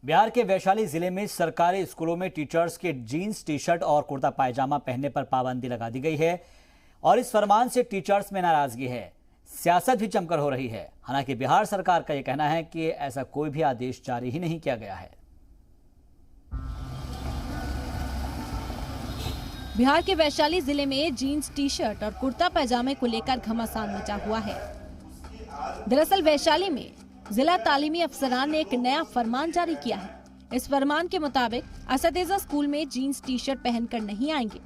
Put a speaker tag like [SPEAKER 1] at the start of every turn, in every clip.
[SPEAKER 1] बिहार के वैशाली जिले में सरकारी स्कूलों में टीचर्स के जीन्स टी शर्ट और कुर्ता पायजामा पहनने पर पाबंदी लगा दी गई है और इस फरमान से टीचर्स में नाराजगी है। सियासत भी जमकर हो रही है। हालांकि बिहार सरकार का यह कहना है कि ऐसा कोई भी आदेश जारी ही नहीं किया गया है।
[SPEAKER 2] बिहार के वैशाली जिले में जीन्स टी शर्ट और कुर्ता पैजामे को लेकर घमासान मचा हुआ है। दरअसल वैशाली में जिला तालीमी अफसरान ने एक नया फरमान जारी किया है। इस फरमान के मुताबिक असतीजा स्कूल में जीन्स टी शर्ट पहनकर नहीं आएंगे,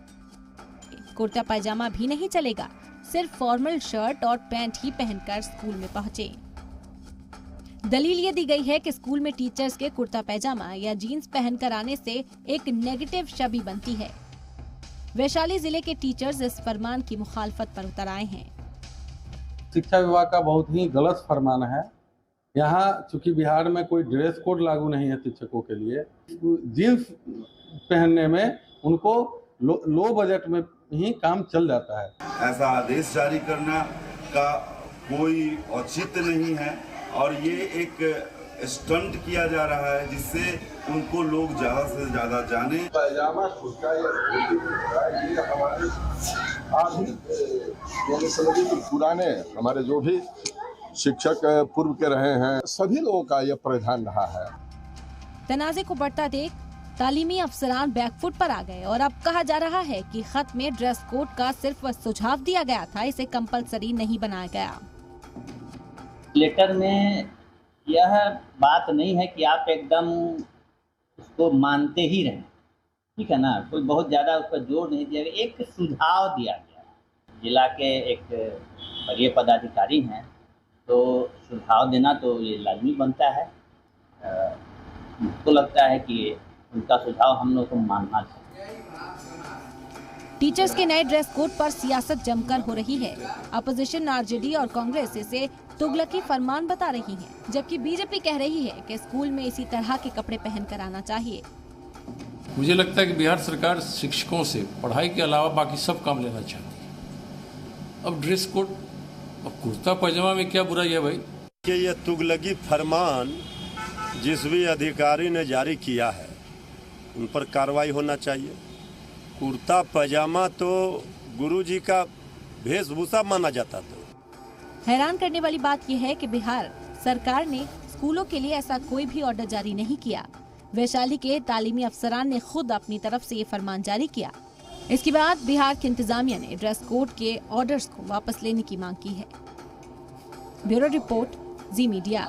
[SPEAKER 2] कुर्ता पैजामा भी नहीं चलेगा, सिर्फ फॉर्मल शर्ट और पैंट ही पहनकर स्कूल में पहुंचे। दलील ये दी गई है कि स्कूल में टीचर्स के कुर्ता पैजामा या जीन्स पहनकर आने से एक नेगेटिव छवि बनती है। वैशाली जिले के टीचर्स इस फरमान की मुखालफत पर उतर आए हैं।
[SPEAKER 3] शिक्षा विभाग का बहुत ही गलत फरमान है। यहाँ चूंकि बिहार में कोई ड्रेस कोड लागू नहीं है शिक्षकों के लिए, जीन्स पहनने में उनको लो बजट में ही काम चल जाता है।
[SPEAKER 4] ऐसा आदेश जारी करना का कोई औचित्य नहीं है और ये एक स्टंट किया जा रहा है जिससे उनको लोग ज्यादा से ज्यादा जाने।
[SPEAKER 5] पैजामा कुर्ता या ये हमारे पुराने हमारे जो भी शिक्षक पूर्व के रहे हैं सभी लोगों का यह परिधान रहा है।
[SPEAKER 2] तनाज़े को बढ़ता देख तालीमी अफसरान बैकफुट पर आ गए और अब कहा जा रहा है कि खत में ड्रेस कोड का सिर्फ सुझाव दिया गया था, इसे कंपलसरी नहीं बनाया गया।
[SPEAKER 6] लेटर में यह बात नहीं है कि आप एकदम उसको मानते ही रहें, ठीक है ना, कोई बहुत ज़्यादा उस पर जोर नहीं दिया गया। एक सुझाव दिया गया। जिला के एक बड़े पदाधिकारी हैं तो सुझाव देना तो ये लाजमी बनता है। मुझको लगता है कि उनका सुझाव हम लोग को मानना चाहिए।
[SPEAKER 2] टीचर्स के नए ड्रेस कोड पर सियासत जमकर हो रही है। अपोजिशन आरजेडी और कांग्रेस इसे तुगलकी फरमान बता रही है, जबकि बीजेपी कह रही है कि स्कूल में इसी तरह के कपड़े पहनकर आना चाहिए।
[SPEAKER 7] मुझे लगता है कि बिहार सरकार शिक्षकों से पढ़ाई के अलावा बाकी सब काम लेना चाहती है। अब ड्रेस कोड और कुर्ता पैजामा में क्या बुराई है भाई?
[SPEAKER 8] कि ये तुगलकी फरमान जिस भी अधिकारी ने जारी किया है उन पर कार्रवाई होना चाहिए। कुर्ता पैजामा तो गुरुजी का वेशभूषा माना जाता था।
[SPEAKER 2] हैरान करने वाली बात यह है कि बिहार सरकार ने स्कूलों के लिए ऐसा कोई भी ऑर्डर जारी नहीं किया। वैशाली के तालीमी अफसरान ने खुद अपनी तरफ से ये फरमान जारी किया। इसके बाद बिहार की इंतजामिया ने ड्रेस कोड के ऑर्डर्स को वापस लेने की मांग की है। ब्यूरो रिपोर्ट, जी मीडिया।